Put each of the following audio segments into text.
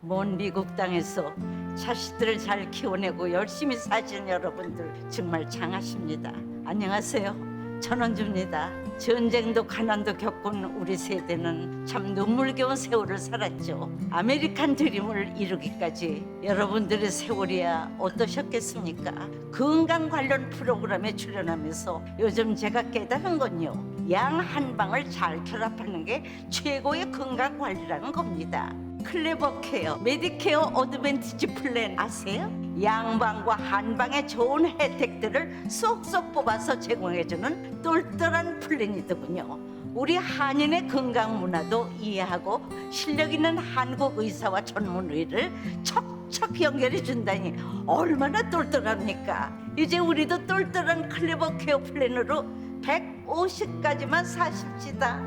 먼 미국 땅에서 자식들을 잘 키워내고 열심히 사신 여러분들 정말 장하십니다. 안녕하세요. 전원주입니다. 전쟁도 가난도 겪은 우리 세대는 참 눈물겨운 세월을 살았죠. 아메리칸 드림을 이루기까지 여러분들의 세월이야 어떠셨겠습니까? 건강 관련 프로그램에 출연하면서 요즘 제가 깨달은 건요, 양 한 방을 잘 결합하는 게 최고의 건강 관리라는 겁니다. 클레버 케어, 메디케어 어드밴티지 플랜 아세요? 양방과 한방의 좋은 혜택들을 쏙쏙 뽑아서 제공해주는 똘똘한 플랜이더군요. 우리 한인의 건강 문화도 이해하고 실력 있는 한국 의사와 전문의를 척척 연결해 준다니 얼마나 똘똘합니까? 이제 우리도 똘똘한 클레버 케어 플랜으로 150까지만 사십시다.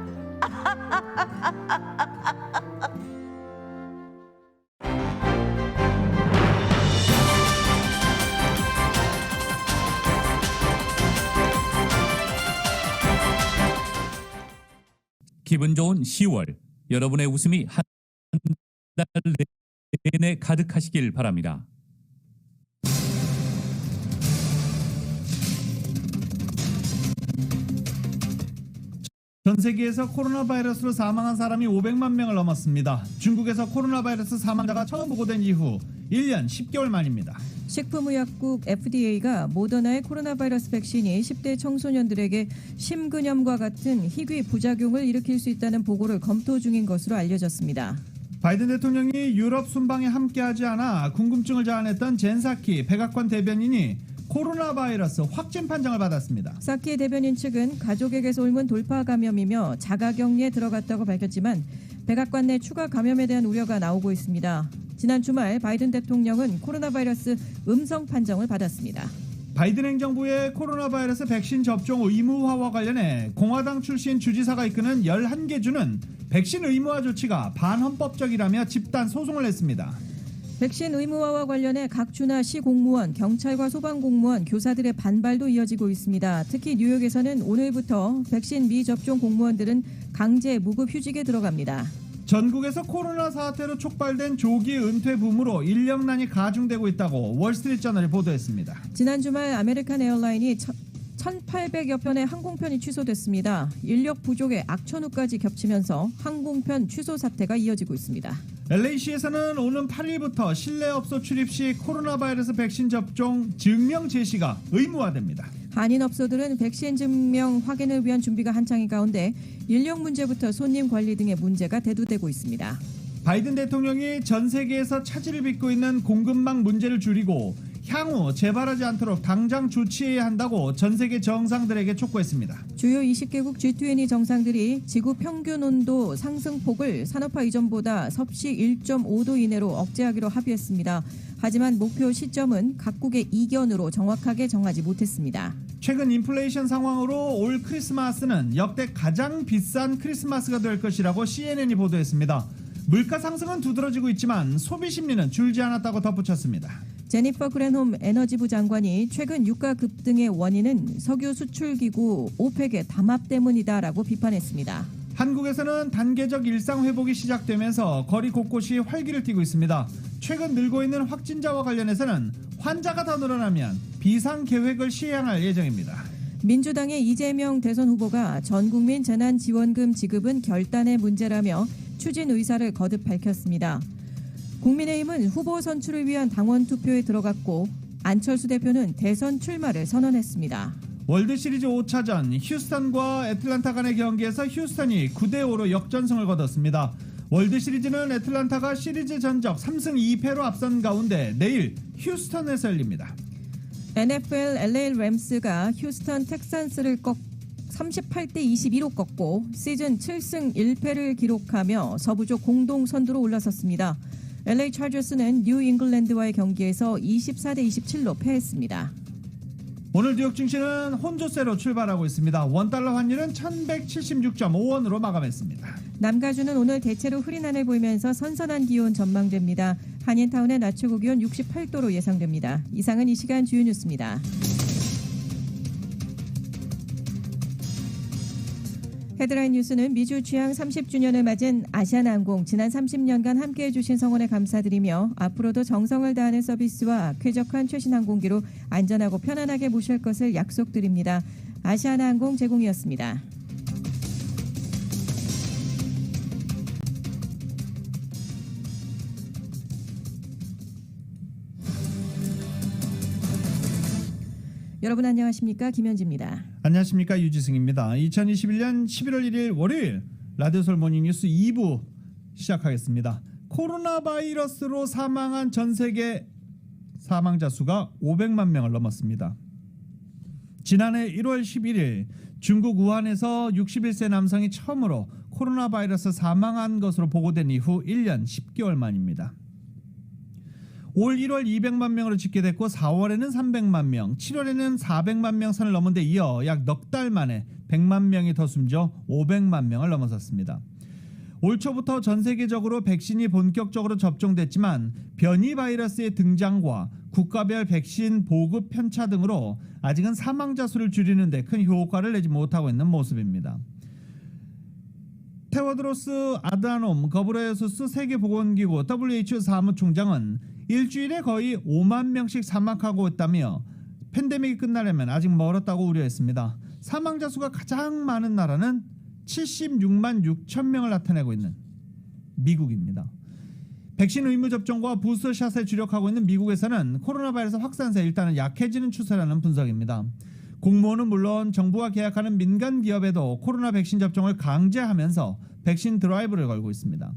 기분 좋은 10월, 여러분의 웃음이 한 달 내내 가득하시길 바랍니다. 전 세계에서 코로나 바이러스로 사망한 사람이 500만 명을 넘었습니다. 중국에서 코로나 바이러스 사망자가 처음 보고된 이후 1년 10개월 만입니다. 식품의약국 FDA가 모더나의 코로나 바이러스 백신이 10대 청소년들에게 심근염과 같은 희귀 부작용을 일으킬 수 있다는 보고를 검토 중인 것으로 알려졌습니다. 바이든 대통령이 유럽 순방에 함께하지 않아 궁금증을 자아냈던 젠사키 백악관 대변인이 코로나 바이러스 확진 판정을 받았습니다. 사키 대변인 측은 가족에게서 옮은 돌파 감염이며 자가격리에 들어갔다고 밝혔지만 백악관 내 추가 감염에 대한 우려가 나오고 있습니다. 지난 주말 바이든 대통령은 코로나 바이러스 음성 판정을 받았습니다. 바이든 행정부의 코로나 바이러스 백신 접종 의무화와 관련해 공화당 출신 주지사가 이끄는 11개 주는 백신 의무화 조치가 반헌법적이라며 집단 소송을 냈습니다. 백신 의무화와 관련해 각 주나 시 공무원, 경찰과 소방공무원, 교사들의 반발도 이어지고 있습니다. 특히 뉴욕에서는 오늘부터 백신 미접종 공무원들은 강제 무급 휴직에 들어갑니다. 전국에서 코로나 사태로 촉발된 조기 은퇴 붐으로 인력난이 가중되고 있다고 월스트리트저널이 보도했습니다. 지난 주말 아메리칸 에어라인이 1,800여 편의 항공편이 취소됐습니다. 인력 부족에 악천후까지 겹치면서 항공편 취소 사태가 이어지고 있습니다. LA시에서는 오는 8일부터 실내업소 출입 시 코로나 바이러스 백신 접종 증명 제시가 의무화됩니다. 한인업소들은 백신 증명 확인을 위한 준비가 한창인 가운데 인력 문제부터 손님 관리 등의 문제가 대두되고 있습니다. 바이든 대통령이 전 세계에서 차질을 빚고 있는 공급망 문제를 줄이고 향후 재발하지 않도록 당장 조치해야 한다고 전 세계 정상들에게 촉구했습니다. 주요 20개국 G20 정상들이 지구 평균 온도 상승폭을 산업화 이전보다 섭씨 1.5도 이내로 억제하기로 합의했습니다. 하지만 목표 시점은 각국의 이견으로 정확하게 정하지 못했습니다. 최근 인플레이션 상황으로 올 크리스마스는 역대 가장 비싼 크리스마스가 될 것이라고 CNN이 보도했습니다. 물가 상승은 두드러지고 있지만 소비 심리는 줄지 않았다고 덧붙였습니다. 제니퍼 그랜홈 에너지부 장관이 최근 유가 급등의 원인은 석유 수출기구 오펙의 담합 때문이다라고 비판했습니다. 한국에서는 단계적 일상 회복이 시작되면서 거리 곳곳이 활기를 띠고 있습니다. 최근 늘고 있는 확진자와 관련해서는 환자가 더 늘어나면 비상계획을 시행할 예정입니다. 민주당의 이재명 대선 후보가 전국민 재난지원금 지급은 결단의 문제라며 추진 의사를 거듭 밝혔습니다. 국민의힘은 후보 선출을 위한 당원 투표에 들어갔고 안철수 대표는 대선 출마를 선언했습니다. 월드시리즈 5차전 휴스턴과 애틀란타 간의 경기에서 휴스턴이 9대5로 역전승을 거뒀습니다. 월드시리즈는 애틀란타가 시리즈 전적 3승 2패로 앞선 가운데 내일 휴스턴에서 열립니다. NFL LA 램스가 휴스턴 텍산스를 38대 22로 꺾고 시즌 7승 1패를 기록하며 서부적 공동 선두로 올라섰습니다. LA 차저스는 뉴 잉글랜드와의 경기에서 24대 27로 패했습니다. 오늘 뉴욕 증시는 혼조세로 출발하고 있습니다. 원달러 환율은 1176.5원으로 마감했습니다. 남가주는 오늘 대체로 흐린 하늘 보이면서 선선한 기온 전망됩니다. 한인타운의 낮 최고 기온 68도로 예상됩니다. 이상은 이 시간 주요 뉴스입니다. 헤드라인 뉴스는 미주 취항 30주년을 맞은 아시아나항공 지난 30년간 함께해 주신 성원에 감사드리며 앞으로도 정성을 다하는 서비스와 쾌적한 최신 항공기로 안전하고 편안하게 모실 것을 약속드립니다. 아시아나항공 제공이었습니다. 여러분 안녕하십니까? 김현지입니다. 안녕하십니까? 유지승입니다. 2021년 11월 1일 월요일 라디오솔 모닝뉴스 2부 시작하겠습니다. 코로나 바이러스로 사망한 전 세계 사망자 수가 500만 명을 넘었습니다. 지난해 1월 11일 중국 우한에서 61세 남성이 처음으로 코로나 바이러스 사망한 것으로 보고된 이후 1년 10개월 만입니다. 올 1월 200만 명으로 집계됐고 4월에는 300만 명, 7월에는 400만 명 선을 넘은 데 이어 약 넉 달 만에 100만 명이 더 숨져 500만 명을 넘어섰습니다. 올 초부터 전 세계적으로 백신이 본격적으로 접종됐지만 변이 바이러스의 등장과 국가별 백신 보급 편차 등으로 아직은 사망자 수를 줄이는 데 큰 효과를 내지 못하고 있는 모습입니다. 테워드로스 아드하놈 거브레예수스 세계보건기구 WHO 사무총장은 일주일에 거의 5만 명씩 사망하고 있다며 팬데믹이 끝나려면 아직 멀었다고 우려했습니다. 사망자 수가 가장 많은 나라는 76만 6천 명을 나타내고 있는 미국입니다. 백신 의무 접종과 부스터샷에 주력하고 있는 미국에서는 코로나 바이러스 확산세 일단은 약해지는 추세라는 분석입니다. 공무원은 물론 정부가 계약하는 민간 기업에도 코로나 백신 접종을 강제하면서 백신 드라이브를 걸고 있습니다.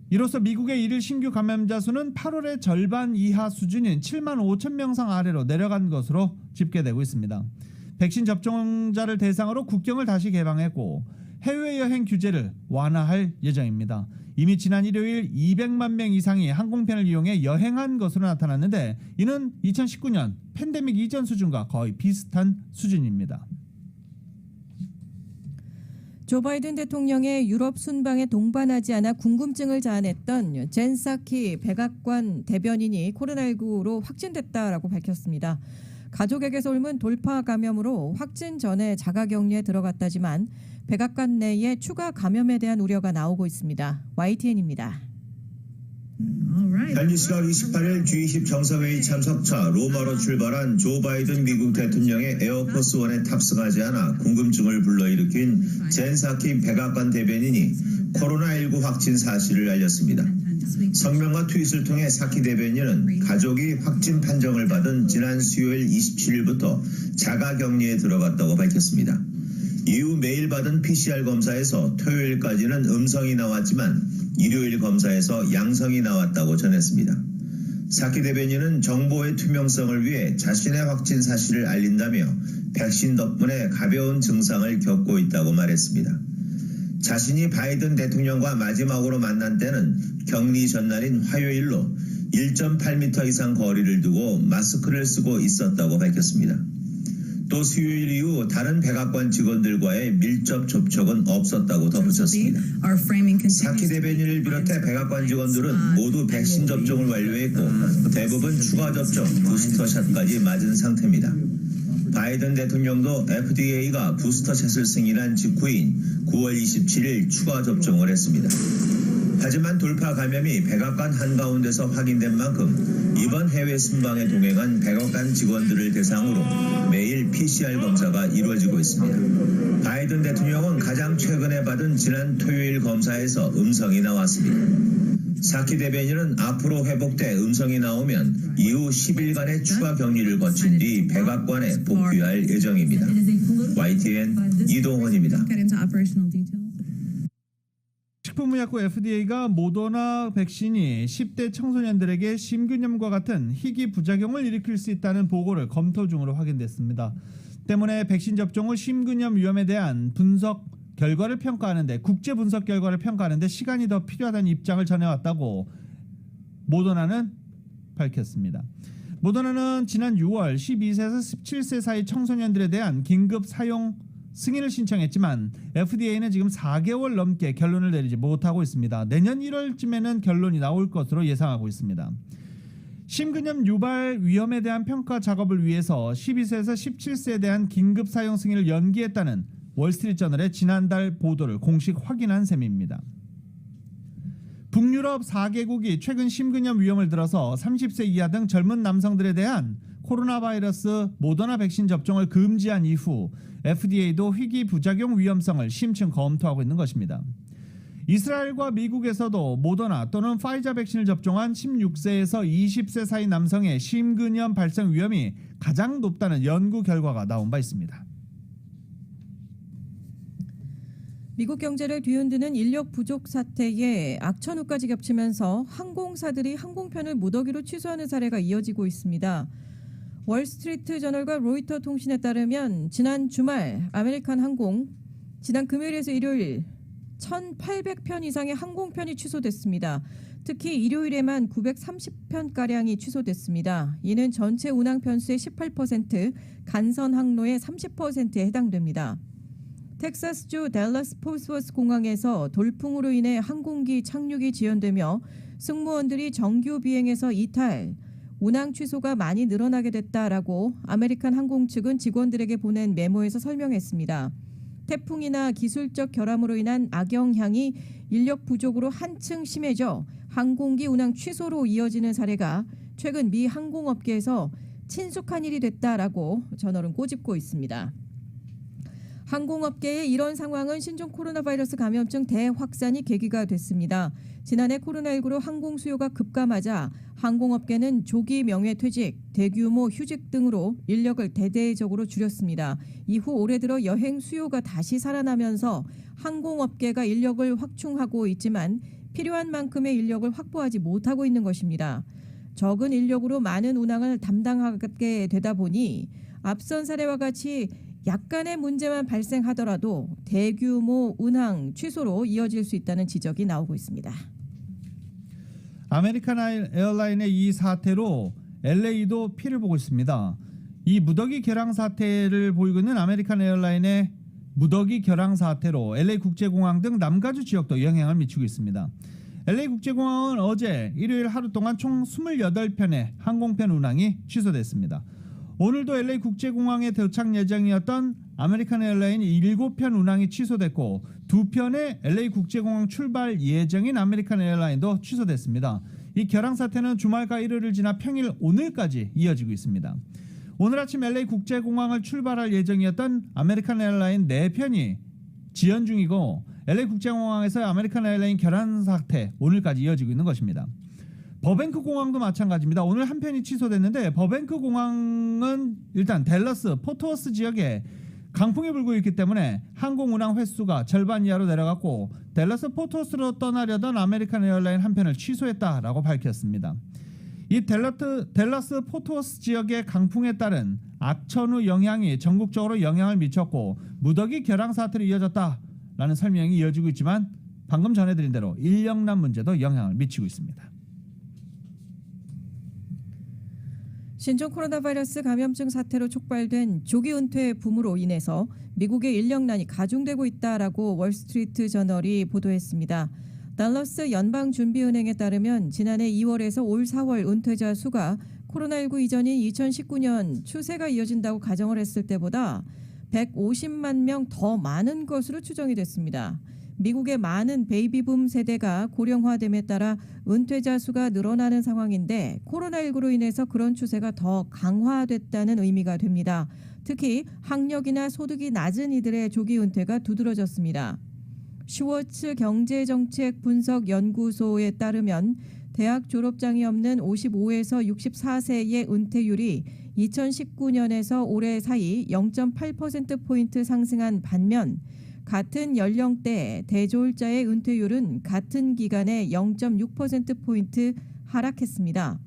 이로써 미국의 일일 신규 감염자 수는 8월의 절반 이하 수준인 7만 5천 명상 아래로 내려간 것으로 집계되고 있습니다. 백신 접종자를 대상으로 국경을 다시 개방했고 해외여행 규제를 완화할 예정입니다. 이미 지난 일요일 200만 명 이상이 항공편을 이용해 여행한 것으로 나타났는데 이는 2019년 팬데믹 이전 수준과 거의 비슷한 수준입니다. 조 바이든 대통령의 유럽 순방에 동반하지 않아 궁금증을 자아냈던 젠 사키 백악관 대변인이 코로나19로 확진됐다라고 밝혔습니다. 가족에게서 옮은 돌파 감염으로 확진 전에 자가격리에 들어갔다지만 백악관 내에 추가 감염에 대한 우려가 나오고 있습니다. YTN입니다. 현지 시각 28일 G20 정상회의 참석차 로마로 출발한 조 바이든 미국 대통령의 에어포스 원에 탑승하지 않아 궁금증을 불러일으킨 젠 사키 백악관 대변인이 코로나19 확진 사실을 알렸습니다. 성명과 트윗을 통해 사키 대변인은 가족이 확진 판정을 받은 지난 수요일 27일부터 자가격리에 들어갔다고 밝혔습니다. 이후 매일 받은 PCR 검사에서 토요일까지는 음성이 나왔지만 일요일 검사에서 양성이 나왔다고 전했습니다. 사키 대변인은 정보의 투명성을 위해 자신의 확진 사실을 알린다며 백신 덕분에 가벼운 증상을 겪고 있다고 말했습니다. 자신이 바이든 대통령과 마지막으로 만난 때는 격리 전날인 화요일로 1.8m 이상 거리를 두고 마스크를 쓰고 있었다고 밝혔습니다. 또 수요일 이후 다른 백악관 직원들과의 밀접 접촉은 없었다고 덧붙였습니다. 사키 대변인을 비롯해 백악관 직원들은 모두 백신 접종을 완료했고 대부분 추가 접종, 부스터샷까지 맞은 상태입니다. 바이든 대통령도 FDA가 부스터샷을 승인한 직후인 9월 27일 추가 접종을 했습니다. 하지만 돌파 감염이 백악관 한가운데서 확인된 만큼 이번 해외 순방에 동행한 백악관 직원들을 대상으로 매일 PCR 검사가 이루어지고 있습니다. 바이든 대통령은 가장 최근에 받은 지난 토요일 검사에서 음성이 나왔습니다. 사키 대변인은 앞으로 회복돼 음성이 나오면 이후 10일간의 추가 격리를 거친 뒤 백악관에 복귀할 예정입니다. YTN 이동헌입니다. 식품의약국 FDA가 모더나 백신이 10대 청소년들에게 심근염과 같은 희귀 부작용을 일으킬 수 있다는 보고를 검토 중으로 확인됐습니다. 때문에 백신 접종 후 심근염 위험에 대한 분석 결과를 평가하는데 국제 분석 결과를 평가하는데 시간이 더 필요하다는 입장을 전해왔다고 모더나는 밝혔습니다. 모더나는 지난 6월 12세에서 17세 사이 청소년들에 대한 긴급 사용 승인을 신청했지만 FDA는 지금 4개월 넘게 결론을 내리지 못하고 있습니다. 내년 1월쯤에는 결론이 나올 것으로 예상하고 있습니다. 심근염 유발 위험에 대한 평가 작업을 위해서 12세에서 17세에 대한 긴급 사용 승인을 연기했다는 월스트리트저널의 지난달 보도를 공식 확인한 셈입니다. 북유럽 4개국이 최근 심근염 위험을 들어서 30세 이하 등 젊은 남성들에 대한 코로나 바이러스 모더나 백신 접종을 금지한 이후 FDA도 희귀 부작용 위험성을 심층 검토하고 있는 것입니다. 이스라엘과 미국에서도 모더나 또는 파이자 백신을 접종한 16세에서 20세 사이 남성의 심근염 발생 위험이 가장 높다는 연구 결과가 나온 바 있습니다. 미국 경제를 뒤흔드는 인력 부족 사태에 악천후까지 겹치면서 항공사들이 항공편을 무더기로 취소하는 사례가 이어지고 있습니다. 월스트리트 저널과 로이터 통신에 따르면 지난 주말 아메리칸 항공 지난 금요일에서 일요일 1,800편 이상의 항공편이 취소됐습니다. 특히 일요일에만 930편가량이 취소됐습니다. 이는 전체 운항 편수의 18%, 간선 항로의 30%에 해당됩니다. 텍사스주 댈러스 포스워스 공항에서 돌풍으로 인해 항공기 착륙이 지연되며 승무원들이 정규 비행에서 이탈, 운항 취소가 많이 늘어나게 됐다라고 아메리칸 항공 측은 직원들에게 보낸 메모에서 설명했습니다. 태풍이나 기술적 결함으로 인한 악영향이 인력 부족으로 한층 심해져 항공기 운항 취소로 이어지는 사례가 최근 미 항공업계에서 친숙한 일이 됐다라고 저널은 꼬집고 있습니다. 항공업계의 이런 상황은 신종 코로나 바이러스 감염증 대확산이 계기가 됐습니다. 지난해 코로나19로 항공 수요가 급감하자 항공업계는 조기 명예퇴직, 대규모 휴직 등으로 인력을 대대적으로 줄였습니다. 이후 올해 들어 여행 수요가 다시 살아나면서 항공업계가 인력을 확충하고 있지만 필요한 만큼의 인력을 확보하지 못하고 있는 것입니다. 적은 인력으로 많은 운항을 담당하게 되다 보니 앞선 사례와 같이 약간의 문제만 발생하더라도 대규모 운항 취소로 이어질 수 있다는 지적이 나오고 있습니다. 아메리칸 에어라인의 이 사태로 LA도 피를 보고 있습니다. 이 무더기 결항 사태를 보이고 있는 아메리칸 에어라인의 무더기 결항 사태로 LA 국제공항 등 남가주 지역도 영향을 미치고 있습니다. LA 국제공항은 어제 일요일 하루 동안 총 28편의 항공편 운항이 취소됐습니다. 오늘도 LA 국제공항에 도착 예정이었던 아메리칸 에어라인 7편 운항이 취소됐고 2편의 LA 국제공항 출발 예정인 아메리칸 에어라인도 취소됐습니다. 이 결항 사태는 주말과 일요일을 지나 평일 오늘까지 이어지고 있습니다. 오늘 아침 LA 국제공항을 출발할 예정이었던 아메리칸 에어라인 4편이 지연 중이고 LA 국제공항에서 아메리칸 에어라인 결항 사태 오늘까지 이어지고 있는 것입니다. 버뱅크 공항도 마찬가지입니다. 오늘 한 편이 취소됐는데 버뱅크 공항은 일단 댈러스 포트워스 지역에 강풍이 불고 있기 때문에 항공 운항 횟수가 절반 이하로 내려갔고 댈러스 포트워스로 떠나려던 아메리칸 에어라인 한 편을 취소했다라고 밝혔습니다. 이 댈러스 포트워스 지역의 강풍에 따른 악천후 영향이 전국적으로 영향을 미쳤고 무더기 결항 사태로 이어졌다라는 설명이 이어지고 있지만 방금 전해드린 대로 인력난 문제도 영향을 미치고 있습니다. 신종 코로나 바이러스 감염증 사태로 촉발된 조기 은퇴 붐으로 인해서 미국의 인력난이 가중되고 있다라고 월스트리트 저널이 보도했습니다. 달러스 연방준비은행에 따르면 지난해 2월에서 올 4월 은퇴자 수가 코로나19 이전인 2019년 추세가 이어진다고 가정을 했을 때보다 150만 명 더 많은 것으로 추정이 됐습니다. 미국의 많은 베이비붐 세대가 고령화됨에 따라 은퇴자 수가 늘어나는 상황인데 코로나19로 인해서 그런 추세가 더 강화됐다는 의미가 됩니다. 특히 학력이나 소득이 낮은 이들의 조기 은퇴가 두드러졌습니다. 슈워츠 경제정책분석연구소에 따르면 대학 졸업장이 없는 55에서 64세의 은퇴율이 2019년에서 올해 사이 0.8%포인트 상승한 반면 같은 연령대 대졸자의 은퇴율은 같은 기간에 0.6%포인트 하락했습니다.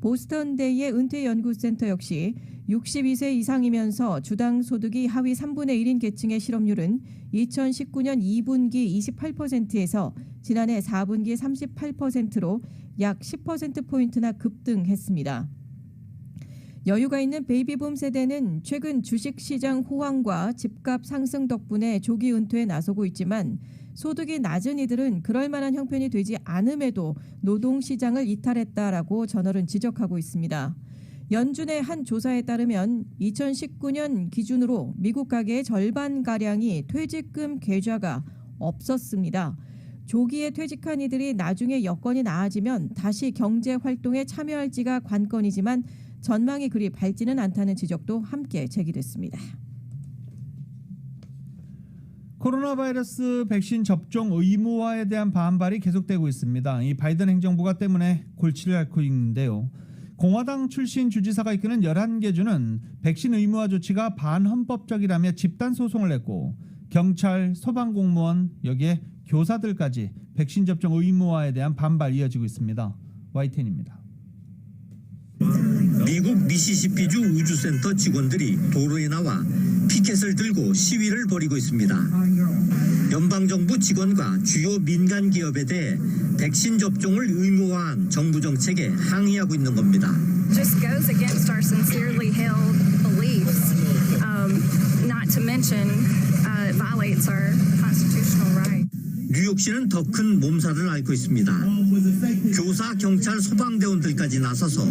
보스턴대의 은퇴연구센터 역시 62세 이상이면서 주당 소득이 하위 3분의 1인 계층의 실업률은 2019년 2분기 28%에서 지난해 4분기 38%로 약 10%포인트나 급등했습니다. 여유가 있는 베이비붐 세대는 최근 주식시장 호황과 집값 상승 덕분에 조기 은퇴에 나서고 있지만 소득이 낮은 이들은 그럴 만한 형편이 되지 않음에도 노동시장을 이탈했다라고 저널은 지적하고 있습니다. 연준의 한 조사에 따르면 2019년 기준으로 미국 가계의 절반가량이 퇴직금 계좌가 없었습니다. 조기에 퇴직한 이들이 나중에 여건이 나아지면 다시 경제 활동에 참여할지가 관건이지만 전망이 그리 밝지는 않다는 지적도 함께 제기됐습니다. 코로나 바이러스 백신 접종 의무화에 대한 반발이 계속되고 있습니다. 이 바이든 행정부가 때문에 골치를 앓고 있는데요. 공화당 출신 주지사가 이끄는 11개 주는 백신 의무화 조치가 반헌법적이라며 집단 소송을 냈고 경찰, 소방공무원, 여기에 교사들까지 백신 접종 의무화에 대한 반발 이어지고 있습니다. YTN입니다. 미국 미시시피주 우주센터 직원들이 도로에 나와 피켓을 들고 시위를 벌이고 있습니다. 연방정부 직원과 주요 민간 기업에 대해 백신 접종을 의무화한 정부 정책에 항의하고 있는 겁니다. Just goes against our sincerely held beliefs, not to mention violates our constitutional right. 뉴욕시는 더 큰 몸살을 앓고 있습니다. 교사, 경찰, 소방대원들까지 나서서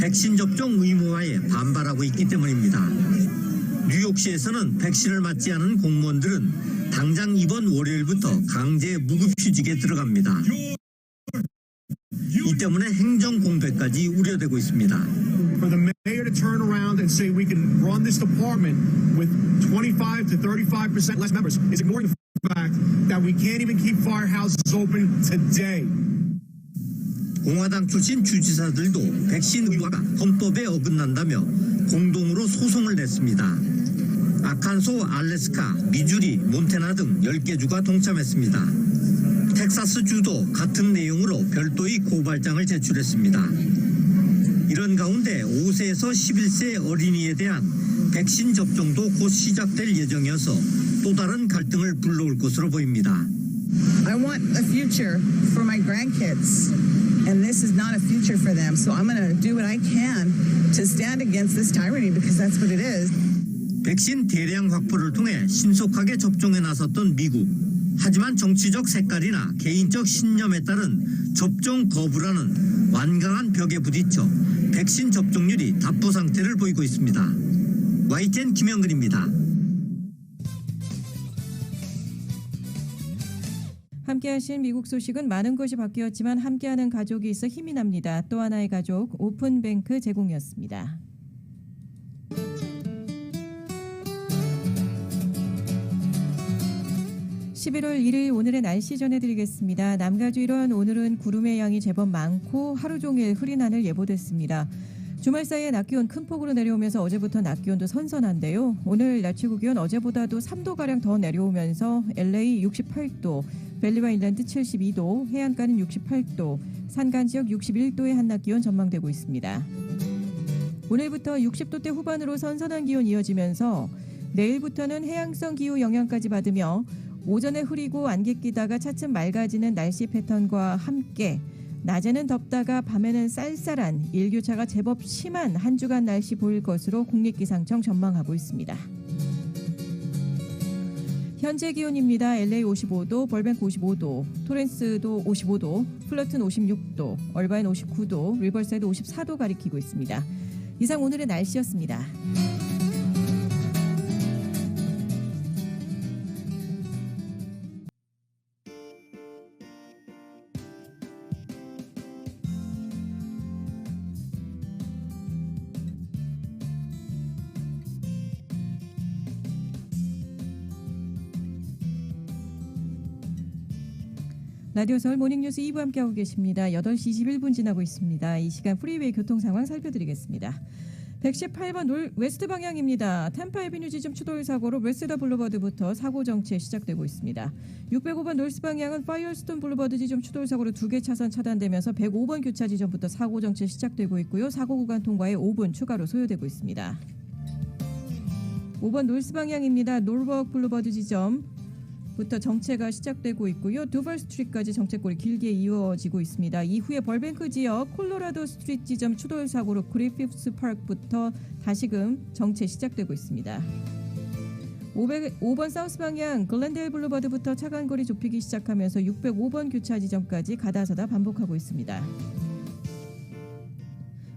백신 접종 의무화에 반발하고 있기 때문입니다. 뉴욕시에서는 백신을 맞지 않은 공무원들은 당장 이번 월요일부터 강제 무급휴직에 들어갑니다. 이 때문에 행정 공백까지 우려되고 있습니다. For the mayor to turn around and say we can run this department with 25 to 35% less members is ignoring the fact that we can't even keep firehouses open today. 공화당 출신 주지사들도 백신 의무화가 헌법에 어긋난다며 공동으로 소송을 냈습니다. 아칸소, 알래스카, 미주리, 몬태나 등 10개 주가 동참했습니다. 텍사스 주도 같은 내용으로 별도의 고발장을 제출했습니다. 이런 가운데 5세에서 11세 어린이에 대한 백신 접종도 곧 시작될 예정이어서 또 다른 갈등을 불러올 것으로 보입니다. I want a future for my grandkids, and this is not a future for them. So I'm going to do what I can to stand against this tyranny because that's what it is. 백신 대량 확보를 통해 신속하게 접종에 나섰던 미국. 하지만 정치적 색깔이나 개인적 신념에 따른 접종 거부라는 완강한 벽에 부딪혀 백신 접종률이 답보 상태를 보이고 있습니다. YTN 김영근입니다. 함께하신 미국 소식은 많은 것이 바뀌었지만 함께하는 가족이 있어 힘이 납니다. 또 하나의 가족 오픈뱅크 제공이었습니다. 11월 1일 오늘의 날씨 전해드리겠습니다. 남가주 일원 오늘은 구름의 양이 제법 많고 하루 종일 흐린 하늘 예보됐습니다. 주말 사이에 낮 기온 큰 폭으로 내려오면서 어제부터 낮 기온도 선선한데요. 오늘 낮 최고 기온 어제보다도 3도가량 더 내려오면서 LA 68도, 밸리와 인랜드 72도, 해안가는 68도, 산간 지역 61도의 한낮 기온 전망되고 있습니다. 오늘부터 60도대 후반으로 선선한 기온 이어지면서 내일부터는 해양성 기후 영향까지 받으며 오전에 흐리고 안개 끼다가 차츰 맑아지는 날씨 패턴과 함께 낮에는 덥다가 밤에는 쌀쌀한 일교차가 제법 심한 한 주간 날씨 보일 것으로 국립기상청 전망하고 있습니다. 현재 기온입니다. LA 55도, 벌뱅크 55도, 토렌스도 55도, 플러튼 56도, 얼바인 59도, 리버사이드 54도 가리키고 있습니다. 이상 오늘의 날씨였습니다. 라디오 서울 모닝뉴스 2부 함께하고 계십니다. 8시 21분 지나고 있습니다. 이 시간 프리웨이 교통 상황 살펴드리겠습니다. 118번 웨스트 방향입니다. 템파 에비뉴 지점 추돌 사고로 웨스다 블루버드부터 사고 정체 시작되고 있습니다. 605번 노스 방향은 파이어스톤 블루버드 지점 추돌 사고로 2개 차선 차단되면서 105번 교차 지점부터 사고 정체 시작되고 있고요. 사고 구간 통과에 5분 추가로 소요되고 있습니다. 5번 노스 방향입니다. 노르워크 블루버드 지점 부터 정체가 시작되고 있고요. 두벌 스트리트까지 정체골이 길게 이어지고 있습니다. 이후에 벌뱅크 지역 콜로라도 스트리트 지점 추돌 사고로 그리피스 파크부터 다시금 정체 시작되고 있습니다. 5번 사우스 방향 글렌데일 블루버드부터 차간거리 좁히기 시작하면서 605번 교차 지점까지 가다서다 반복하고 있습니다.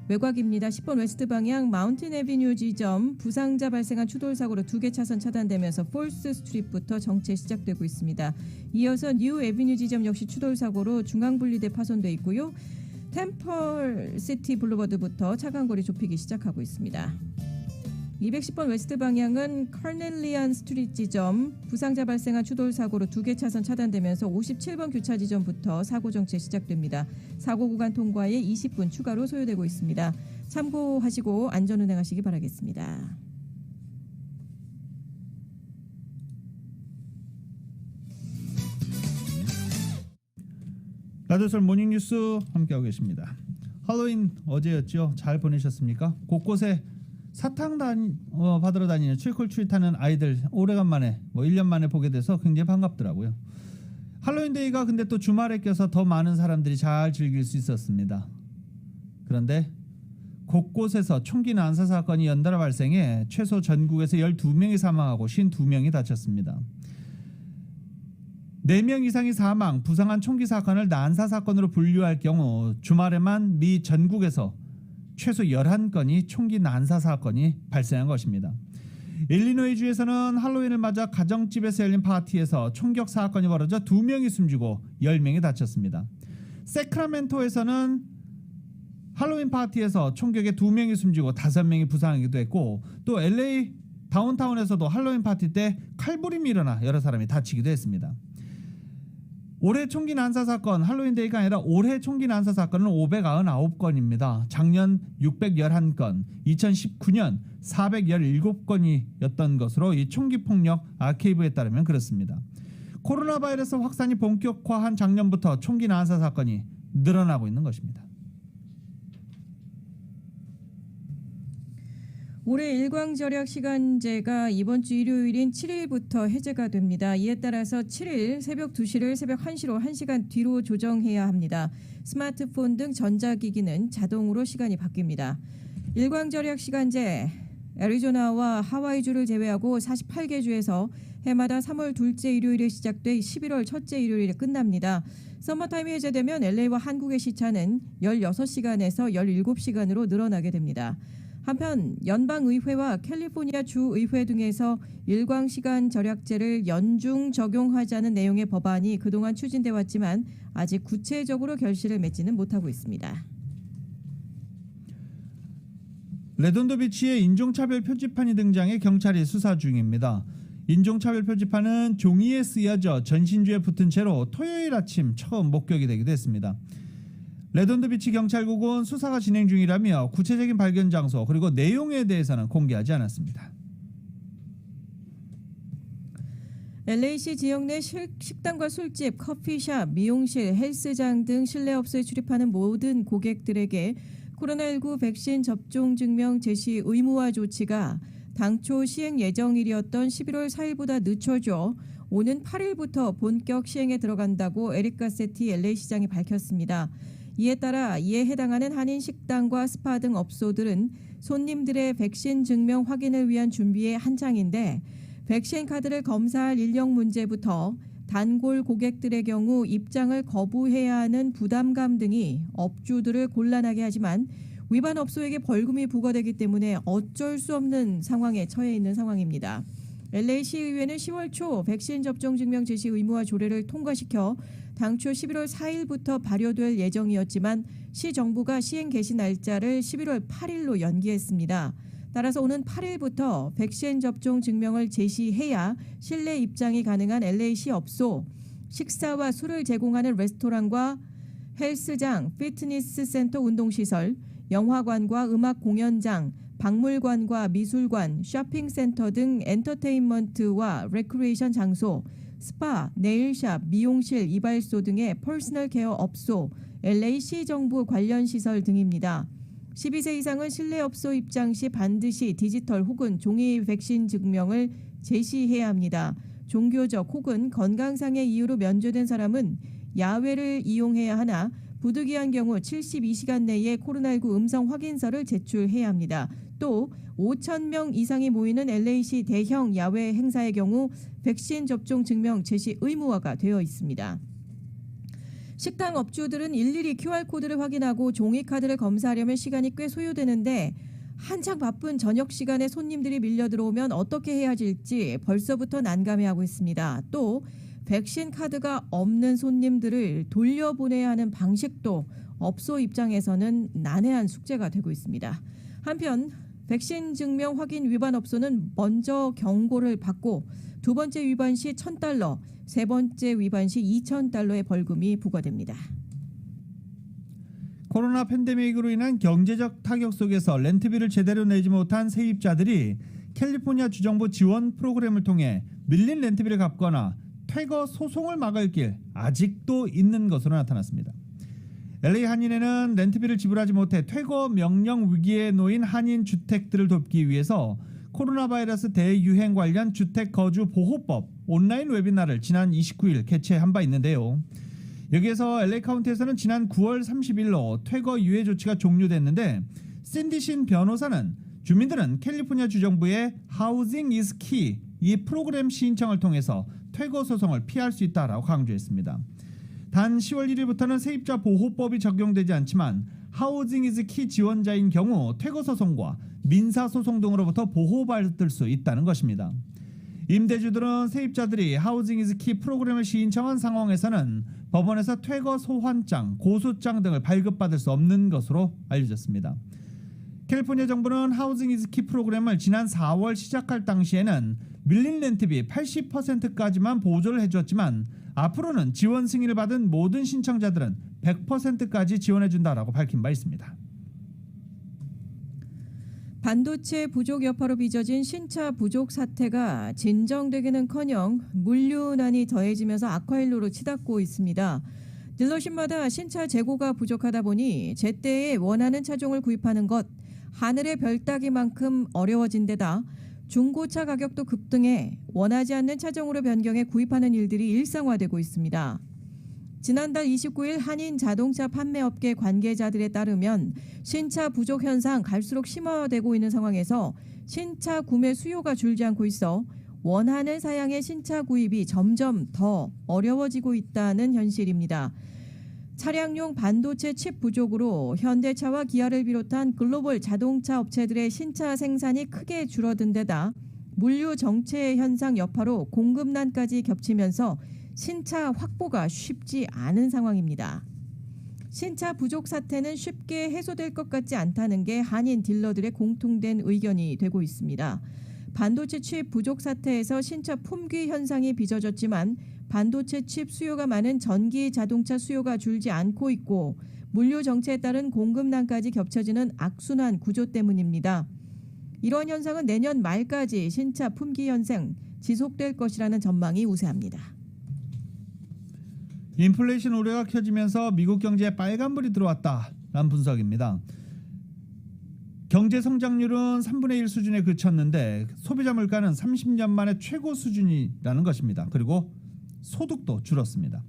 외곽입니다. 10번 웨스트 방향 마운틴 애비뉴 지점 부상자 발생한 추돌 사고로 2개 차선 차단되면서 폴스 스트릿부터 정체 시작되고 있습니다. 이어서 뉴 애비뉴 지점 역시 추돌 사고로 중앙 분리대 파손돼 있고요. 템펄 시티 블루버드부터 차간 거리 좁히기 시작하고 있습니다. 210번 웨스트 방향은 커넬리안 스트리트 지점 부상자 발생한 추돌 사고로 2개 차선 차단되면서 57번 교차 지점부터 사고 정체 시작됩니다. 사고 구간 통과에 20분 추가로 소요되고 있습니다. 참고하시고 안전 운행하시기 바라겠습니다. 라디오설 모닝뉴스 함께하고 계십니다. 할로윈 어제였죠. 잘 보내셨습니까? 곳곳에 사탕 받으러 다니는 트리콜트리트하는 아이들 오래간만에 1년 만에 보게 돼서 굉장히 반갑더라고요. 할로윈데이가 근데 또 주말에 껴서 더 많은 사람들이 잘 즐길 수 있었습니다. 그런데 곳곳에서 총기 난사 사건이 연달아 발생해 최소 전국에서 12명이 사망하고 52명이 다쳤습니다. 4명 이상이 사망, 부상한 총기 사건을 난사 사건으로 분류할 경우 주말에만 미 전국에서 최소 11건이 총기 난사 사건이 발생한 것입니다. 일리노이주에서는 할로윈을 맞아 가정집에서 열린 파티에서 총격 사건이 벌어져 2명이 숨지고 10명이 다쳤습니다. 세크라멘토에서는 할로윈 파티에서 총격에 2명이 숨지고 5명이 부상하기도 했고, 또 LA 다운타운에서도 할로윈 파티 때 칼부림이 일어나 여러 사람이 다치기도 했습니다. 올해 총기 난사 사건, 할로윈데이가 아니라 올해 총기 난사 사건은 599건입니다. 작년 611건, 2019년 417건이었던 것으로 이 총기 폭력 아케이브에 따르면 그렇습니다. 코로나 바이러스 확산이 본격화한 작년부터 총기 난사 사건이 늘어나고 있는 것입니다. 올해 일광절약 시간제가 이번 주 일요일인 7일부터 해제가 됩니다. 이에 따라서 7일 새벽 2시를 새벽 1시로 1시간 뒤로 조정해야 합니다. 스마트폰 등 전자기기는 자동으로 시간이 바뀝니다. 일광절약 시간제 애리조나와 하와이주를 제외하고 48개 주에서 해마다 3월 둘째 일요일에 시작돼 11월 첫째 일요일에 끝납니다. 서머타임이 해제되면 LA와 한국의 시차는 16시간에서 17시간으로 늘어나게 됩니다. 한편 연방의회와 캘리포니아 주의회 등에서 일광시간 절약제를 연중 적용하자는 내용의 법안이 그동안 추진돼 왔지만 아직 구체적으로 결실을 맺지는 못하고 있습니다. 레돈도 비치에 인종차별 표지판이 등장해 경찰이 수사 중입니다. 인종차별 표지판은 종이에 쓰여져 전신주에 붙은 채로 토요일 아침 처음 목격이 되기도 했습니다. 레돈도 비치 경찰국은 수사가 진행 중이라며 구체적인 발견 장소 그리고 내용에 대해서는 공개하지 않았습니다. LA시 지역 내 식당과 술집, 커피숍, 미용실, 헬스장 등 실내업소에 출입하는 모든 고객들에게 코로나19 백신 접종 증명 제시 의무화 조치가 당초 시행 예정일이었던 11월 4일보다 늦춰져 오는 8일부터 본격 시행에 들어간다고 에릭 가세티 LA시장이 밝혔습니다. 이에 따라 이에 해당하는 한인 식당과 스파 등 업소들은 손님들의 백신 증명 확인을 위한 준비에 한창인데 백신 카드를 검사할 인력 문제부터 단골 고객들의 경우 입장을 거부해야 하는 부담감 등이 업주들을 곤란하게 하지만 위반 업소에게 벌금이 부과되기 때문에 어쩔 수 없는 상황에 처해 있는 상황입니다. LA시의회는 10월 초 백신 접종 증명 제시 의무화 조례를 통과시켜 당초 11월 4일부터 발효될 예정이었지만 시정부가 시행 개시 날짜를 11월 8일로 연기했습니다. 따라서 오는 8일부터 백신 접종 증명을 제시해야 실내 입장이 가능한 LA시 업소, 식사와 술을 제공하는 레스토랑과 헬스장, 피트니스 센터 운동시설, 영화관과 음악 공연장, 박물관과 미술관, 쇼핑센터 등 엔터테인먼트와 레크리에이션 장소, 스파, 네일샵, 미용실, 이발소 등의 퍼스널 케어 업소, LA시 정부 관련 시설 등입니다. 12세 이상은 실내 업소 입장 시 반드시 디지털 혹은 종이 백신 증명을 제시해야 합니다. 종교적 혹은 건강상의 이유로 면제된 사람은 야외를 이용해야 하나 부득이한 경우 72시간 내에 코로나19 음성 확인서를 제출해야 합니다. 또 5,000명 이상이 모이는 LA시 대형 야외 행사의 경우 백신 접종 증명 제시 의무화가 되어 있습니다. 식당 업주들은 일일이 QR코드를 확인하고 종이카드를 검사하려면 시간이 꽤 소요되는데 한창 바쁜 저녁 시간에 손님들이 밀려 들어오면 어떻게 해야 할지 벌써부터 난감해하고 있습니다. 또 백신 카드가 없는 손님들을 돌려보내야 하는 방식도 업소 입장에서는 난해한 숙제가 되고 있습니다. 한편 백신 증명 확인 위반 업소는 먼저 경고를 받고 두 번째 위반 시 $1,000, 세 번째 위반 시 $2,000의 벌금이 부과됩니다. 코로나 팬데믹으로 인한 경제적 타격 속에서 렌트비를 제대로 내지 못한 세입자들이 캘리포니아 주정부 지원 프로그램을 통해 밀린 렌트비를 갚거나 퇴거 소송을 막을 길 아직도 있는 것으로 나타났습니다. LA 한인회는 렌트비를 지불하지 못해 퇴거 명령 위기에 놓인 한인 주택들을 돕기 위해서 코로나 바이러스 대유행 관련 주택 거주 보호법 온라인 웨비나를 지난 29일 개최한 바 있는데요. 여기에서 LA 카운티에서는 지난 9월 30일로 퇴거 유예 조치가 종료됐는데 신디 신 변호사는 주민들은 캘리포니아 주정부의 Housing is Key 이 프로그램 신청을 통해서 퇴거 소송을 피할 수 있다라고 강조했습니다. 단 10월 1일부터는 세입자 보호법이 적용되지 않지만 Housing is Key 지원자인 경우 퇴거 소송과 민사 소송 등으로부터 보호받을 수 있다는 것입니다. 임대주들은 세입자들이 Housing is Key 프로그램을 신청한 상황에서는 법원에서 퇴거 소환장, 고소장 등을 발급받을 수 없는 것으로 알려졌습니다. 캘리포니아 정부는 Housing is Key 프로그램을 지난 4월 시작할 당시에는 밀린 렌트비 80%까지만 보조를 해주었지만 앞으로는 지원 승인을 받은 모든 신청자들은 100%까지 지원해준다라고 밝힌 바 있습니다. 반도체 부족 여파로 빚어진 신차 부족 사태가 진정되기는커녕 물류난이 더해지면서 악화일로로 치닫고 있습니다. 딜러십마다 신차 재고가 부족하다 보니 제때에 원하는 차종을 구입하는 것 하늘의 별 따기만큼 어려워진 데다 중고차 가격도 급등해 원하지 않는 차종으로 변경해 구입하는 일들이 일상화되고 있습니다. 지난달 29일 한인 자동차 판매업계 관계자들에 따르면 신차 부족 현상 갈수록 심화되고 있는 상황에서 신차 구매 수요가 줄지 않고 있어 원하는 사양의 신차 구입이 점점 더 어려워지고 있다는 현실입니다. 차량용 반도체 칩 부족으로 현대차와 기아를 비롯한 글로벌 자동차 업체들의 신차 생산이 크게 줄어든 데다 물류 정체 현상 여파로 공급난까지 겹치면서 신차 확보가 쉽지 않은 상황입니다. 신차 부족 사태는 쉽게 해소될 것 같지 않다는 게 한인 딜러들의 공통된 의견이 되고 있습니다. 반도체 칩 부족 사태에서 신차 품귀 현상이 빚어졌지만 반도체 칩 수요가 많은 전기 자동차 수요가 줄지 않고 있고 물류 정체에 따른 공급난까지 겹쳐지는 악순환 구조 때문입니다. 이런 현상은 내년 말까지 신차 품귀 현상 지속될 것이라는 전망이 우세합니다. 인플레이션 우려가 켜지면서 미국 경제에 빨간불이 들어왔다라는 분석입니다. 경제 성장률은 3분의 1 수준에 그쳤는데 소비자 물가는 30년 만에 최고 수준이라는 것입니다. 그리고 소득도 줄었습니다.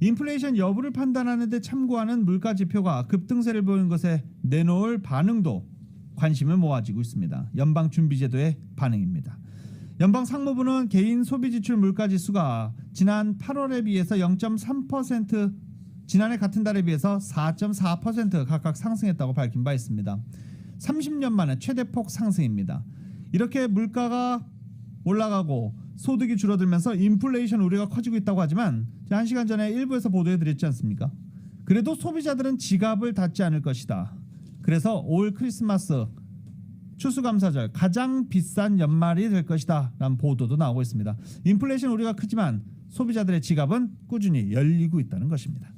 인플레이션 여부를 판단하는 데 참고하는 물가 지표가 급등세를 보인 것에 내놓을 반응도 관심을 모아지고 있습니다. 연방준비제도의 반응입니다. 연방 상무부는 개인 소비지출 물가지수가 지난 8월에 비해서 0.3%, 지난해 같은 달에 비해서 4.4% 각각 상승했다고 밝힌 바 있습니다. 30년 만에 최대폭 상승입니다. 이렇게 물가가 올라가고 소득이 줄어들면서 인플레이션 우려가 커지고 있다고 하지만 1시간 전에 일부에서 보도해드렸지 않습니까? 그래도 소비자들은 지갑을 닫지 않을 것이다. 그래서 올 크리스마스 추수감사절 가장 비싼 연말이 될 것이다 라는 보도도 나오고 있습니다. 인플레이션 우려가 크지만 소비자들의 지갑은 꾸준히 열리고 있다는 것입니다.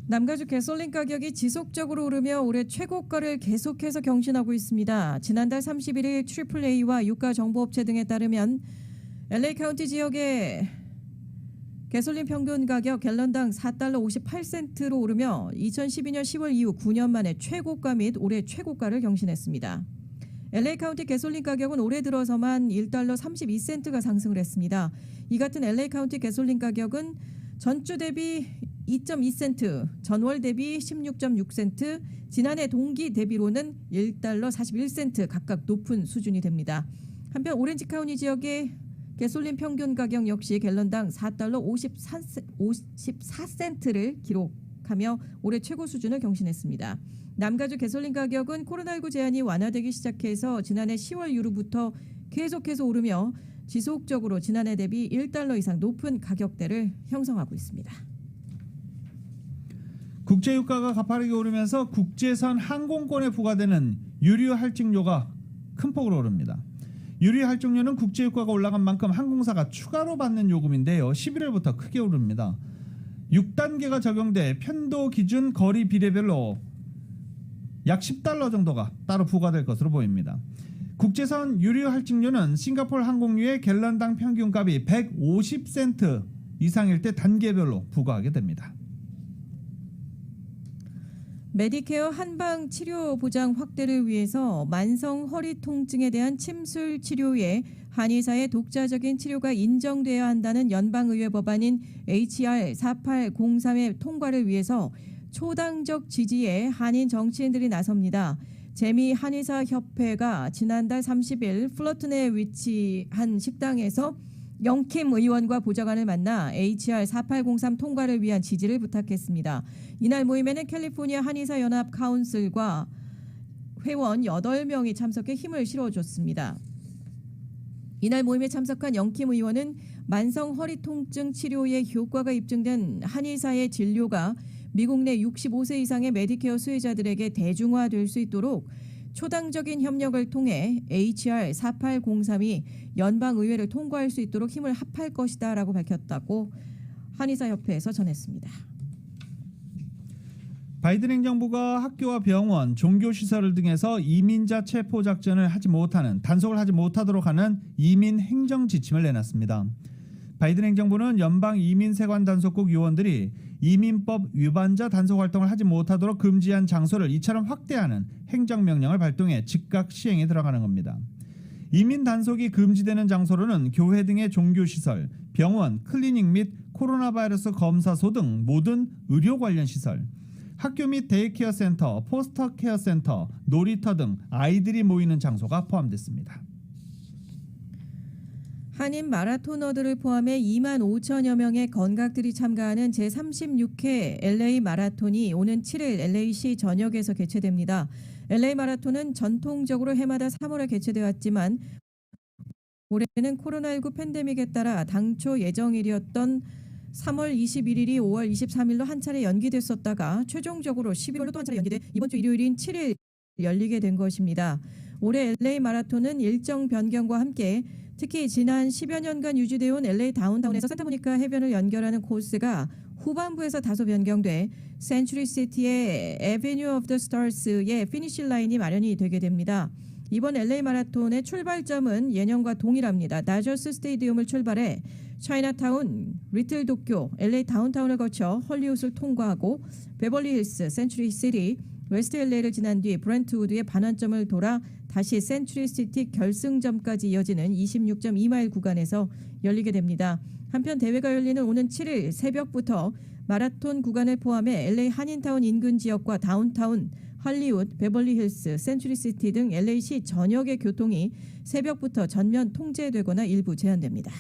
남가주 가솔린 가격이 지속적으로 오르며 올해 최고가를 계속해서 경신하고 있습니다. 지난달 31일 AAA와 유가 정보업체 등에 따르면 LA 카운티 지역의 가솔린 평균 가격 갤런당 $4.58로 오르며 2012년 10월 이후 9년 만에 최고가 및 올해 최고가를 경신했습니다. LA 카운티 가솔린 가격은 올해 들어서만 $1.32가 상승을 했습니다. 이 같은 LA 카운티 가솔린 가격은 전주 대비 2.2센트, 전월 대비 16.6센트, 지난해 동기 대비로는 $1.41 각각 높은 수준이 됩니다. 한편 오렌지 카운티 지역의 가솔린 평균 가격 역시 갤런당 4달러 54센트를 기록하며 올해 최고 수준을 경신했습니다. 남가주 가솔린 가격은 코로나19 제한이 완화되기 시작해서 지난해 10월 이후부터 계속해서 오르며 지속적으로 지난해 대비 1달러 이상 높은 가격대를 형성하고 있습니다. 국제유가가 가파르게 오르면서 국제선 항공권에 부과되는 유류 할증료가 큰 폭으로 오릅니다. 유류 할증료는 국제유가가 올라간 만큼 항공사가 추가로 받는 요금인데요. 11월부터 크게 오릅니다. 6단계가 적용돼 편도 기준 거리 비례별로 약 10달러 정도가 따로 부과될 것으로 보입니다. 국제선 유류 할증료는 싱가포르 항공유의 갤런당 평균값이 150센트 이상일 때 단계별로 부과하게 됩니다. 메디케어 한방 치료 보장 확대를 위해서 만성 허리 통증에 대한 침술 치료에 한의사의 독자적인 치료가 인정돼야 한다는 연방의회 법안인 HR 4803의 통과를 위해서 초당적 지지에 한인 정치인들이 나섭니다. 재미 한의사 협회가 지난달 30일 플러튼에 위치한 식당에서 영킴 의원과 보좌관을 만나 HR 4803 통과를 위한 지지를 부탁했습니다. 이날 모임에는 캘리포니아 한의사 연합 카운슬과 회원 8명이 참석해 힘을 실어줬습니다. 이날 모임에 참석한 영킴 의원은 만성 허리 통증 치료에 효과가 입증된 한의사의 진료가 미국 내 65세 이상의 메디케어 수혜자들에게 대중화될 수 있도록 초당적인 협력을 통해 HR 4803이 연방의회를 통과할 수 있도록 힘을 합할 것이다 라고 밝혔다고 한의사협회에서 전했습니다. 바이든 행정부가 학교와 병원, 종교시설 등에서 이민자 체포 작전을 하지 못하는, 단속을 하지 못하도록 하는 이민 행정 지침을 내놨습니다. 바이든 행정부는 연방 이민세관 단속국 요원들이 이민법 위반자 단속 활동을 하지 못하도록 금지한 장소를 이처럼 확대하는 행정명령을 발동해 즉각 시행에 들어가는 겁니다. 이민 단속이 금지되는 장소로는 교회 등의 종교시설, 병원, 클리닉 및 코로나 바이러스 검사소 등 모든 의료 관련 시설, 학교 및 데이케어 센터, 포스터 케어 센터, 놀이터 등 아이들이 모이는 장소가 포함됐습니다. 한인 마라토너들을 포함해 2만 5천여 명의 건각들이 참가하는 제36회 LA 마라톤이 오는 7일 LA시 전역에서 개최됩니다. LA 마라톤은 전통적으로 해마다 3월에 개최되어 왔지만 올해는 코로나19 팬데믹에 따라 당초 예정일이었던 3월 21일이 5월 23일로 한 차례 연기됐었다가 최종적으로 11월로 또 한 차례 연기돼 이번 주 일요일인 7일 열리게 된 것입니다. 올해 LA 마라톤은 일정 변경과 함께 특히 지난 10여 년간 유지되어 온 LA 다운타운에서 산타모니카 해변을 연결하는 코스가 후반부에서 다소 변경돼 센츄리시티의 에베뉴 오브 더 스타스의 피니시 라인이 마련이 되게 됩니다. 이번 LA 마라톤의 출발점은 예년과 동일합니다. 다저스 스테디움을 출발해 차이나타운, 리틀 도쿄, LA 다운타운을 거쳐 헐리우드를 통과하고 베벌리힐스, 센츄리시티, 웨스트 LA를 지난 뒤 브렌트우드의 반환점을 돌아 다시 센츄리시티 결승점까지 이어지는 26.2마일 구간에서 열리게 됩니다. 한편 대회가 열리는 오는 7일 새벽부터 마라톤 구간을 포함해 LA 한인타운 인근 지역과 다운타운, 할리우드, 베벌리힐스, 센츄리시티 등 LA시 전역의 교통이 새벽부터 전면 통제되거나 일부 제한됩니다.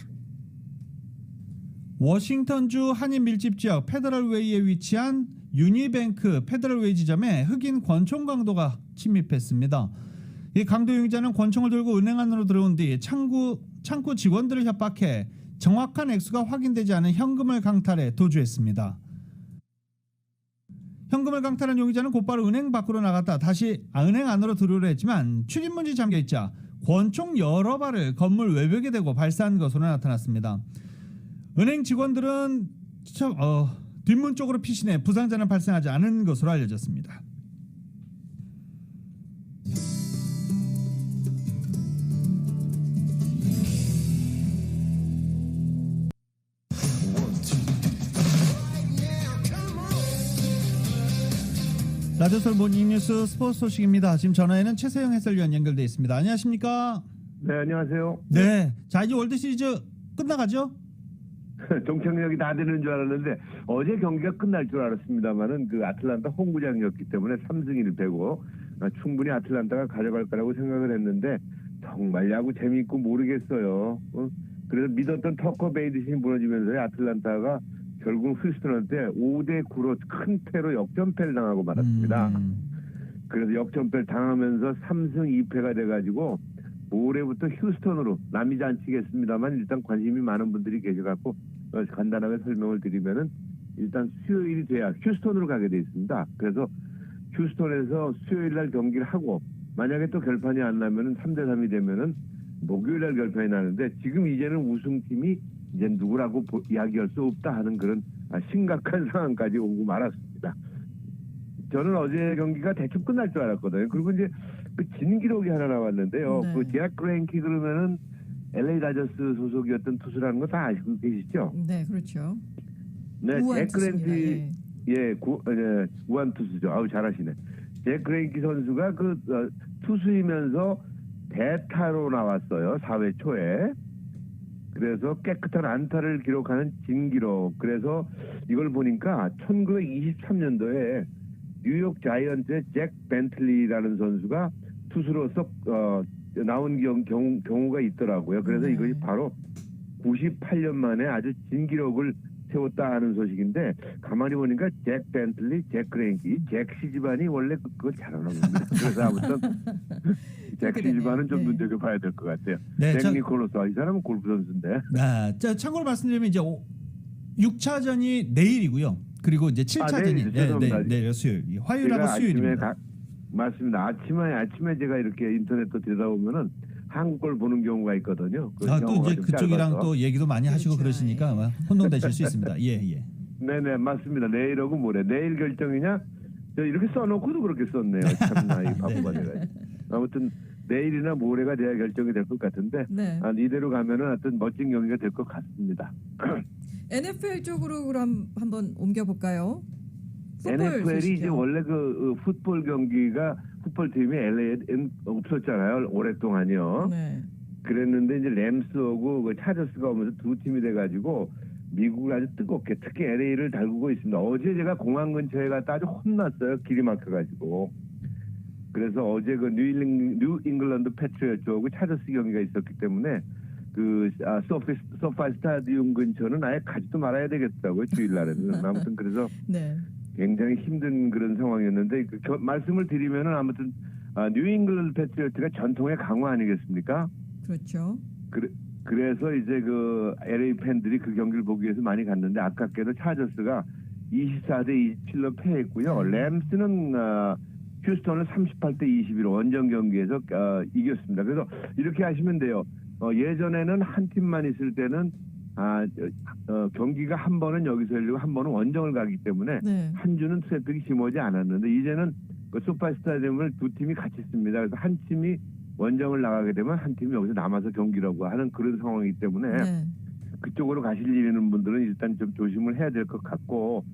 워싱턴주 한인 밀집 지역 페더럴웨이에 위치한 유니뱅크 페더럴웨이 지점에 흑인 권총 강도가 침입했습니다. 이 강도 용의자는 권총을 들고 은행 안으로 들어온 뒤 창구 직원들을 협박해 정확한 액수가 확인되지 않은 현금을 강탈해 도주했습니다. 현금을 강탈한 용의자는 곧바로 은행 밖으로 나갔다 다시 은행 안으로 들어오려 했지만 출입문이 잠겨있자 권총 여러 발을 건물 외벽에 대고 발사한 것으로 나타났습니다. 은행 직원들은 뒷문 쪽으로 피신해 부상자는 발생하지 않은 것으로 알려졌습니다. 라디오솔 모닝뉴스 스포츠 소식입니다. 지금 전화에는 최세영 해설위원 연결돼 있습니다. 안녕하십니까? 네, 안녕하세요. 네, 자 이제 월드 시리즈 끝나가죠? 종착역이 다 되는 줄 알았는데 어제 경기가 끝날 줄 알았습니다만은 그 아틀란타 홈구장이었기 때문에 3승 1패고 충분히 아틀란타가 가져갈 거라고 생각을 했는데 정말 야구 재미있고 모르겠어요. 그래서 믿었던 터커 베이디신이 무너지면서 아틀란타가 결국 휴스턴한테 5대9로 큰 패로 역전패를 당하고 말았습니다. 그래서 역전패를 당하면서 3승 2패가 돼가지고 올해부터 휴스턴으로 남이 잔치겠습니다만 일단 관심이 많은 분들이 계셔갖고 간단하게 설명을 드리면은 일단 수요일이 돼야 휴스턴으로 가게 돼 있습니다. 그래서 휴스턴에서 수요일 날 경기를 하고 만약에 또 결판이 안 나면은 3대3이 되면은 목요일 날 결판이 나는데 지금 이제는 우승팀이 이제 누구라고 이야기할 수 없다 하는 그런 심각한 상황까지 오고 말았습니다. 저는 어제 경기가 대충 끝날 줄 알았거든요. 그리고 이제 그 진기록이 하나 나왔는데요. 네. 그 잭 그레인키 그러면은 LA 다저스 소속이었던 투수라는 거 다 아시고 계시죠? 네, 그렇죠. 네, 우한 잭 투수입니다. 그레인키 우한 투수죠. 아우 잘하시네. 잭 그레인키 선수가 투수이면서 대타로 나왔어요. 4회 초에. 그래서 깨끗한 안타를 기록하는 진기록. 그래서 이걸 보니까 1923년도에 뉴욕 자이언츠의 잭 벤틀리라는 선수가 투수로서 나온 경우가 있더라고요. 그래서 네. 이것이 바로 98년 만에 아주 진기록을 세웠다 하는 소식인데 가만히 보니까 잭 벤틀리, 잭 그레인키, 잭시 집안이 원래 그걸 잘하나 봅니다. 그래서 아무튼 잭시 집안은 좀 네. 눈여겨봐야 될 것 같아요. 네, 잭 니콜로스 이 사람은 골프 선수인데. 참고로 말씀드리면 이제 6차전이 내일이고요. 그리고 이제 7차전이 내일이죠. 죄송합니다. 내일 수요일, 화요일하고 제가 수요일입니다. 맞습니다. 아침에 제가 이렇게 인터넷도 들여다보면은 한국 걸 보는 경우가 있거든요. 그 또 경우가 이제 좀 그쪽이랑 짧아서. 또 얘기도 많이 하시고 그렇죠. 그러시니까 아마 혼동되실 수 있습니다. 예, 예. 네네 맞습니다. 내일하고 모레. 내일 결정이냐? 저 이렇게 써놓고도 그렇게 썼네요. 참나 이 바보가 네. 돼가지고. 아무튼 내일이나 모레가 돼야 결정이 될 것 같은데 네. 이대로 가면은 하여튼 멋진 경기가 될 것 같습니다. NFL 쪽으로 그럼 한번 옮겨볼까요? 풋볼 NFL이 이제 소식이요. 원래 풋볼 경기가 풋볼 팀이 LA에 없었잖아요. 오랫동안요. 네. 그랬는데 이제 램스하고 그 차저스가 오면서 두 팀이 돼가지고 미국을 아주 뜨겁게 특히 LA를 달구고 있습니다. 어제 제가 공항 근처에 갔다 아주 혼났어요. 길이 막혀가지고. 그래서 어제 그 뉴 잉글랜드 패트리어트하고 차저스 경기가 있었기 때문에 소파 스타디움 근처는 아예 가지도 말아야 되겠다고요. 주일날에는. 아무튼 그래서 네. 굉장히 힘든 그런 상황이었는데 말씀을 드리면은 아무튼 뉴 잉글랜드 패트리어트가 전통의 강화 아니겠습니까? 그렇죠. 그래서 이제 그 LA 팬들이 그 경기를 보기 위해서 많이 갔는데 아깝게도 차저스가 24대 27로 패했고요. 램스는 휴스턴을 38대 21로 원정 경기에서 이겼습니다. 그래서 이렇게 하시면 돼요. 예전에는 한 팀만 있을 때는 경기가 한 번은 여기서 열리고 한 번은 원정을 가기 때문에 네. 한 주는 세트기 심하지 않았는데 이제는 그 소파 스타디움을 두 팀이 같이 씁니다. 그래서 한 팀이 원정을 나가게 되면 한 팀이 여기서 남아서 경기라고 하는 그런 상황이기 때문에 네. 그쪽으로 가시려는 분들은 일단 좀 조심을 해야 될 것 같고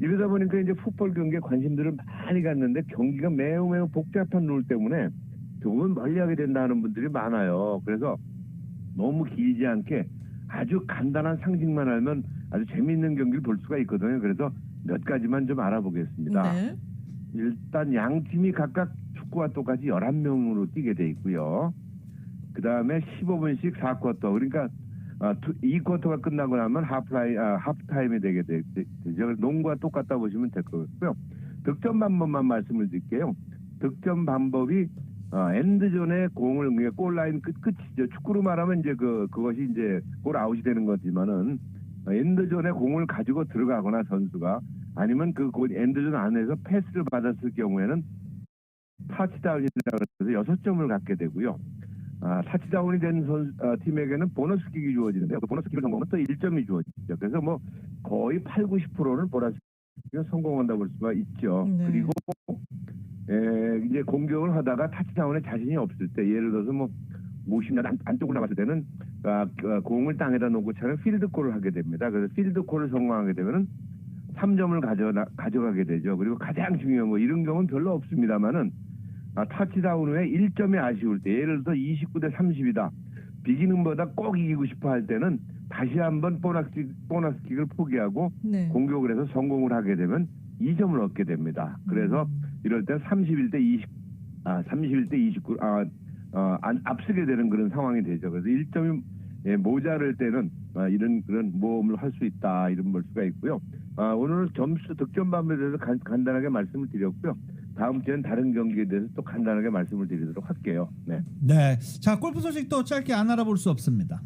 이러다 보니까 이제 풋볼 경기에 관심들을 많이 갖는데 경기가 매우 복잡한 룰 때문에 조금은 멀리하게 된다는 분들이 많아요. 그래서 너무 길지 않게 아주 간단한 상식만 알면 아주 재미있는 경기를 볼 수가 있거든요. 그래서 몇 가지만 좀 알아보겠습니다. 네. 일단 양 팀이 각각 축구와 똑같이 11명으로 뛰게 돼 있고요. 그 다음에 15분씩 4쿼터. 그러니까 2쿼터가 끝나고 나면 하프타임이 되게 되죠. 농구와 똑같다 보시면 될 것 같고요. 득점 방법만 말씀을 드릴게요. 득점 방법이 엔드존에 공을 골라인 끝이죠. 축구로 말하면 이제 그것이 이제 골 아웃이 되는 거지만은 엔드존에 공을 가지고 들어가거나 선수가 아니면 그 엔드존 안에서 패스를 받았을 경우에는 터치다운이라고 해서 6점을 갖게 되고요. 터치다운이 된 팀에게는 보너스킥이 주어지는데요. 그 보너스킥을 성공하면 또 1점이 주어지죠. 그래서 뭐 거의 80~90%는 보너스킥을 성공한다고 볼 수가 있죠. 네. 그리고 이제 공격을 하다가 터치다운에 자신이 없을 때 예를 들어서 뭐 50년 안쪽으로 나갔을 때는 공을 땅에다 놓고 차는 필드골을 하게 됩니다. 그래서 필드골을 성공하게 되면은 3점을 가져가게 되죠. 그리고 가장 중요한 거 이런 경우는 별로 없습니다만은 터치다운 후에 1점이 아쉬울 때 예를 들어서 29대 30이다. 비기는보다 꼭 이기고 싶어 할 때는 다시 한번 보너스킥을 포기하고 네. 공격을 해서 성공을 하게 되면 2점을 얻게 됩니다. 그래서 이럴 때 31대 29 앞서게 되는 그런 상황이 되죠. 그래서 1점이 모자랄 때는 이런 그런 모험을 할 수 있다 이런 볼 수가 있고요. 오늘 점수 득점방에 대해서 간단하게 말씀을 드렸고요. 다음 주에는 다른 경기에 대해서 또 간단하게 말씀을 드리도록 할게요. 네. 네. 자, 골프 소식도 짧게 안 알아볼 수 없습니다.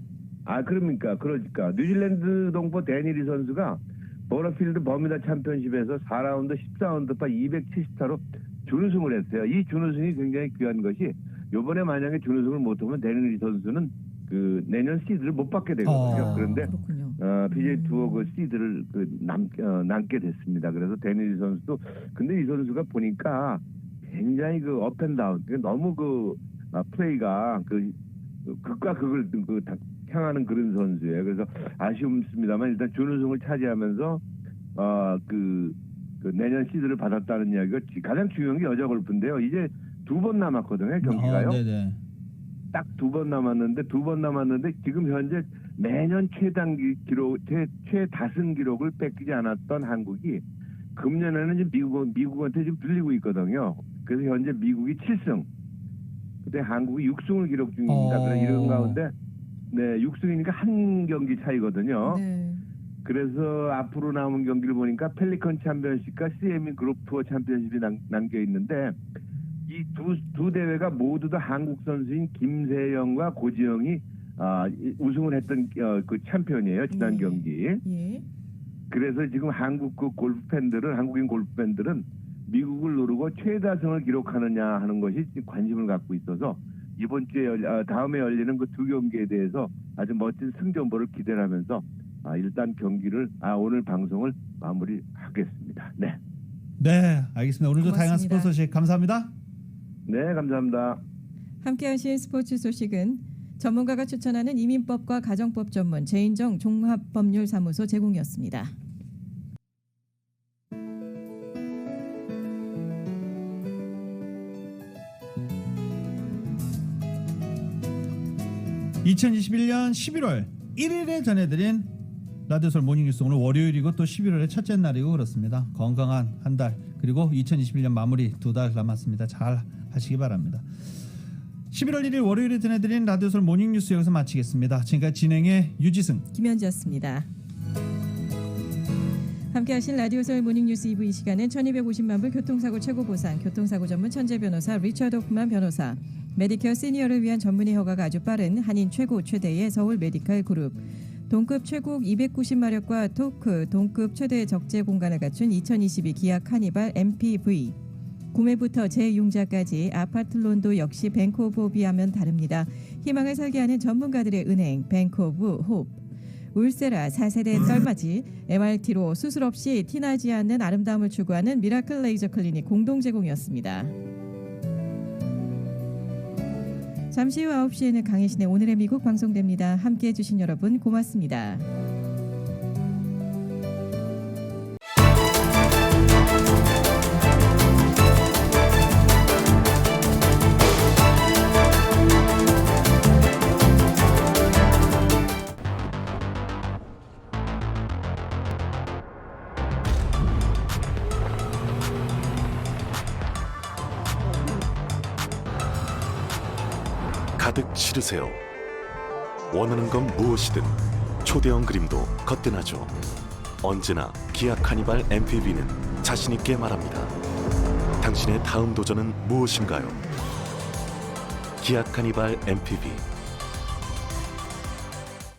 그러니까 뉴질랜드 동포 데니리 선수가 버러필드 버뮤다 챔피언십에서 4라운드 14언더파 270타로 준우승을 했어요. 이 준우승이 굉장히 귀한 것이 이번에 만약에 준우승을 못하면 데니리 선수는 그 내년 시드를 못 받게 되거든요. 그런데 PGA 투어 그 시드를 남게 됐습니다. 그래서 데니리 선수도 근데 이 선수가 보니까 굉장히 그 업앤다운 너무 그 플레이가 그 극과 극을 향하는 그런 선수예요. 그래서 아쉽습니다만 일단 준우승을 차지하면서 그 내년 시드를 받았다는 이야기가 가장 중요한 게 여자 골프인데요. 이제 2번 남았거든요, 경기가요. 네네. 딱 2번 남았는데 지금 현재 매년 최다승 기록을 뺏기지 않았던 한국이 금년에는 지금 미국한테 지금 들리고 있거든요. 그래서 현재 미국이 7승, 근데 한국이 6승을 기록 중입니다. 그래서 이런 가운데 6승이니까 한 경기 차이거든요. 네. 그래서 앞으로 남은 경기를 보니까 펠리컨 챔피언십과 CME 그룹 투어 챔피언십이 남겨 있는데 이 두 대회가 모두 다 한국 선수인 김세영과 고지영이 우승을 했던 그 챔피언이에요. 지난 경기. 예. 그래서 지금 한국인 골프 팬들은 미국을 누르고 최다승을 기록하느냐 하는 것이 관심을 갖고 있어서 이번 주에 다음에 열리는 그 두 경기에 대해서 아주 멋진 승전보를 기대하면서 일단 경기를 오늘 방송을 마무리하겠습니다. 네. 네, 알겠습니다. 오늘도 고맙습니다. 다양한 스포츠 소식 감사합니다. 네, 감사합니다. 함께하신 스포츠 소식은 전문가가 추천하는 이민법과 가정법 전문 제인정 종합법률사무소 제공이었습니다. (2021년 11월 1일에) 전해드린 라디오솔 모닝뉴스, 오늘 월요일이고 또 11월의 첫째 날이고 그렇습니다. 건강한 한 달, 그리고 2021년 마무리 2달 남았습니다. 잘 하시기 바랍니다. 11월 1일 월요일에 전해드린 라디오솔 모닝뉴스 여기서 마치겠습니다. 지금까지 진행의 유지승, 김현지였습니다. 함께하신 라디오솔 모닝뉴스 2부 이 시간은 1250만 불 교통사고 최고보상, 교통사고 전문 천재 변호사 리처드 호프만 변호사, 메디케어 시니어를 위한 전문의 허가가 아주 빠른 한인 최고 최대의 서울 메디칼 그룹, 동급 최고 290마력과 토크 동급 최대 적재 공간을 갖춘 2022 기아 카니발 MPV, 구매부터 재융자까지 아파트론도 역시 뱅크 오브 홉이 하면 다릅니다. 희망을 설계하는 전문가들의 은행 뱅크 오브 홉, 울세라 4세대 떨맞이, MRT로 수술 없이 티나지 않는 아름다움을 추구하는 미라클 레이저 클리닉 공동 제공이었습니다. 잠시 후 9시에는 강혜신의 오늘의 미국 방송됩니다. 함께해 주신 여러분 고맙습니다. 가득 실으세요. 원하는 건 무엇이든 초대형 그림도 거뜬하죠. 언제나 기아 카니발 MPV는 자신있게 말합니다. 당신의 다음 도전은 무엇인가요? 기아 카니발 MPV